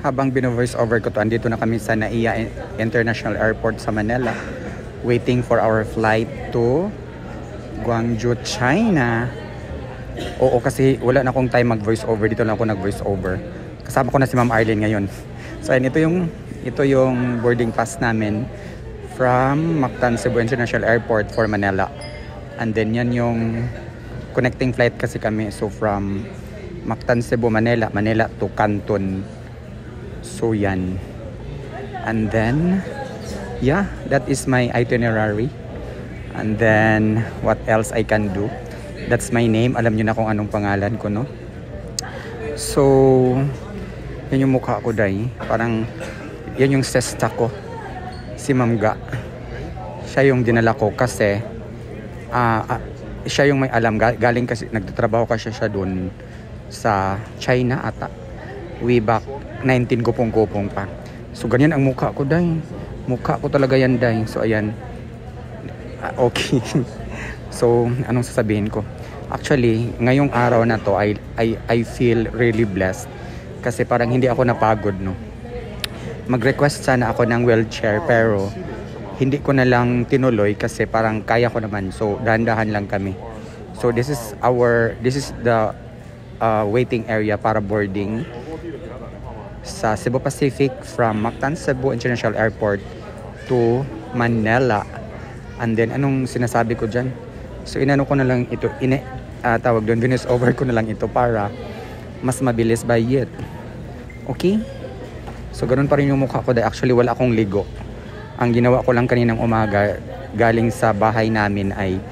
habang bino-voice over ko to, andito na kami sa NAIA International Airport sa Manila, waiting for our flight to Guangzhou, China. Oo, kasi wala na akong time mag-voice over, dito lang ako nag-voice over. Kasama ko na si Ma'am Arlene ngayon. So ayun, ito yung boarding pass namin from Mactan Cebu International Airport for Manila. And then yan yung connecting flight kasi kami. So from Mactan Cebu, Manila to Canton. So yan. And then yeah, that is my itinerary. And then what else I can do? That's my name. Alam niyo na kung anong pangalan ko, no? So yan yung mukha ko, day. Parang yan yung sesta ko. Si Ma'am Ga. Siya yung dinala ko kasi siya yung may alam. Galing kasi, nagtatrabaho kasi siya dun sa China ata. Way back 19 kupong-kupong pa. So ganyan ang mukha ko, day. Mukha ko talaga yan, day. So ayan. Okay. So anong sasabihin ko? Actually, ngayong araw na to, I feel really blessed. Kasi parang hindi ako napagod, no? Mag-request sana ako ng wheelchair, pero hindi ko na lang tinuloy kasi parang kaya ko naman. So dahan-dahan lang kami. So this is the waiting area para boarding sa Cebu Pacific from Mactan Cebu International Airport to Manila. And then anong sinasabi ko dyan? So inano ko na lang ito, tawag doon, finish over ko na lang ito para mas mabilis by it. Okay? So ganun pa rin yung mukha ko, dahil actually wala akong ligo. Ang ginawa ko lang kaninang umaga galing sa bahay namin ay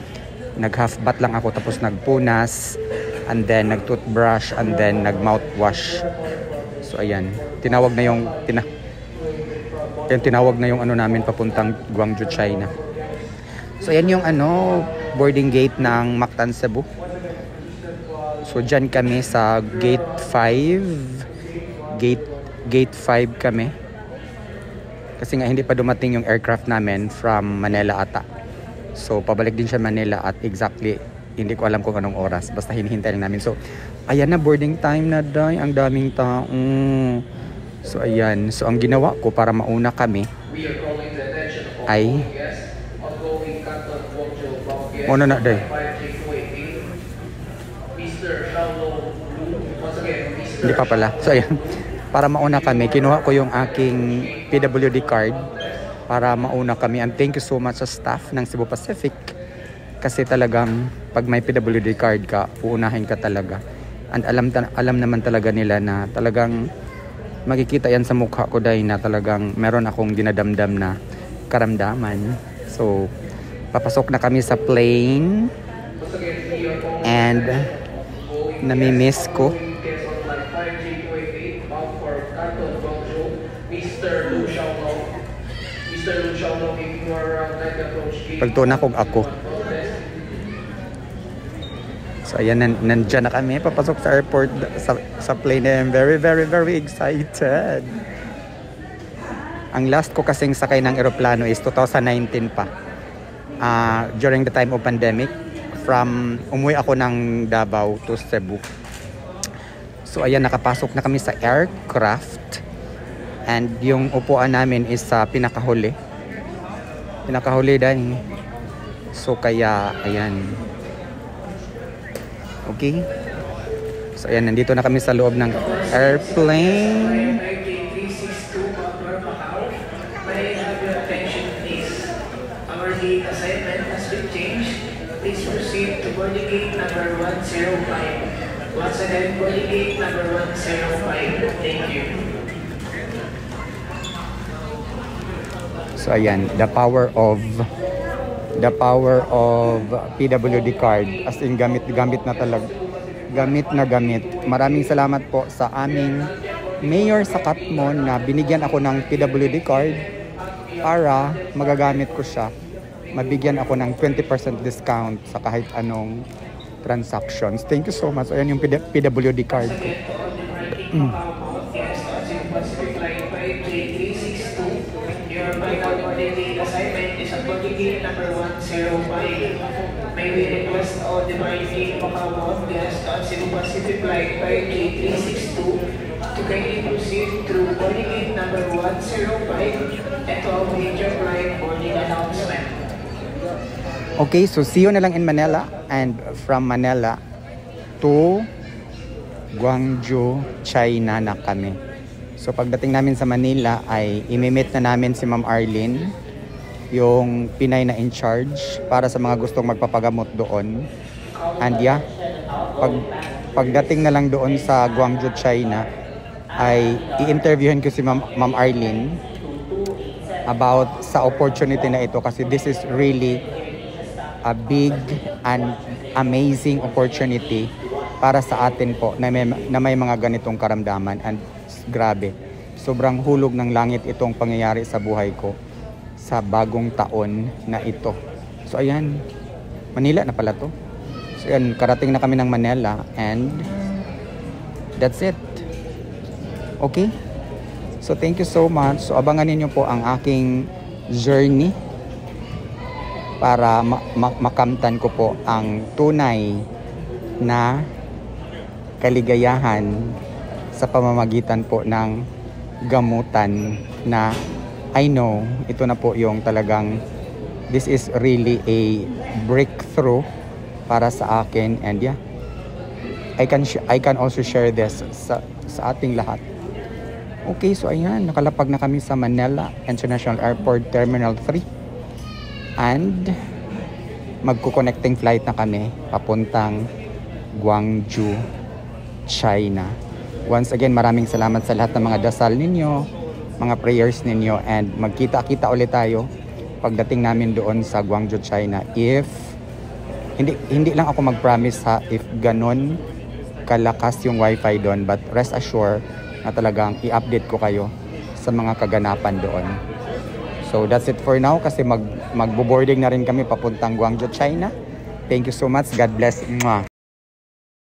nag half bath lang ako, tapos nagpunas, and then nag-toothbrush, and then nag-mouthwash. So ayan, tinawag na yung ano namin papuntang Guangzhou, China. So ayan yung boarding gate ng Mactan Cebu. So dyan kami sa gate 5. Gate 5 kami. Kasi nga hindi pa dumating yung aircraft namin from Manila ata. So pabalik din siya Manila at exactly hindi ko alam kung anong oras. Basta hinihintay lang namin. So ayan na, boarding time na, day. Ang daming tao. So ayan. So ang ginawa ko para mauna kami ay una na, day. Hindi pa pala. So ayan. Para mauna kami, kinuha ko yung aking PWD card para mauna kami. And thank you so much sa staff ng Cebu Pacific. Kasi talagang pag may PWD card ka, uunahin ka talaga. And alam naman talaga nila na talagang makikita yan sa mukha ko, dahil na talagang meron akong dinadamdam na karamdaman. So papasok na kami sa plane. And nami-miss ko. Pagtuna kong ako. So ayan, nandyan na kami. Papasok sa airport, sa plane. I'm very, very, very excited. Ang last ko kasing sakay ng eroplano is 2019 pa. During the time of pandemic. Umuwi ako ng Davao to Cebu. So ayan, nakapasok na kami sa aircraft. And yung upuan namin is sa pinakahuli dahil. So kaya ayan. Okay. So ayan, nandito na kami sa loob ng airplane. Our gate assignment has been changed. Please proceed to boarding gate number 105. Once again, boarding gate number 105. Thank you. So ayan, the power of PWD card, as in gamit na talaga. Gamit na gamit. Maraming salamat po sa aming mayor sa Katmon na binigyan ako ng PWD card para magagamit ko siya. Mabigyan ako ng 20% discount sa kahit anong transactions. Thank you so much. Ayan yung PWD card ko. Your final boarding gate assignment is at boarding gate number 105. May we request all the boarding gate Macau guests on Cebu Pacific Flight 5J362 to kindly proceed through 105. Ito ang major flight boarding announcement. Okay, so see you na lang in Manila, and from Manila to Guangzhou, China na kami. So pagdating namin sa Manila ay imimit na namin si Ma'am Arlene, yung Pinay na in charge para sa mga gustong magpapagamot doon. And yeah, pagdating na lang doon sa Guangzhou, China, ay i-interviewin ko si Ma'am Arlene about sa opportunity na ito, kasi this is really a big and amazing opportunity para sa atin po na may mga ganitong karamdaman. And grabe, sobrang hulog ng langit itong pangyayari sa buhay ko sa bagong taon na ito. So ayan, Manila na pala to. So ayan, karating na kami ng Manila, and that's it. Okay? So thank you so much. So abangan niyo po ang aking journey para makamtan ko po ang tunay na kaligayahan sa pamamagitan po ng gamutan na I know ito na po yung talagang this is really a breakthrough para sa akin. And yeah, I can also share this sa ating lahat. Okay, so ayan, nakalapag na kami sa Manila International Airport Terminal 3. And magko-connecting flight na kami papuntang Guangzhou, China. Once again, maraming salamat sa lahat ng mga dasal ninyo, mga prayers ninyo, and magkita-kita ulit tayo pagdating namin doon sa Guangzhou, China. If hindi lang ako mag-promise ha, if ganon kalakas yung wifi doon, but rest assured na talagang i-update ko kayo sa mga kaganapan doon. So that's it for now, kasi magbo-boarding na rin kami papuntang Guangzhou, China. Thank you so much. God bless. Mwah.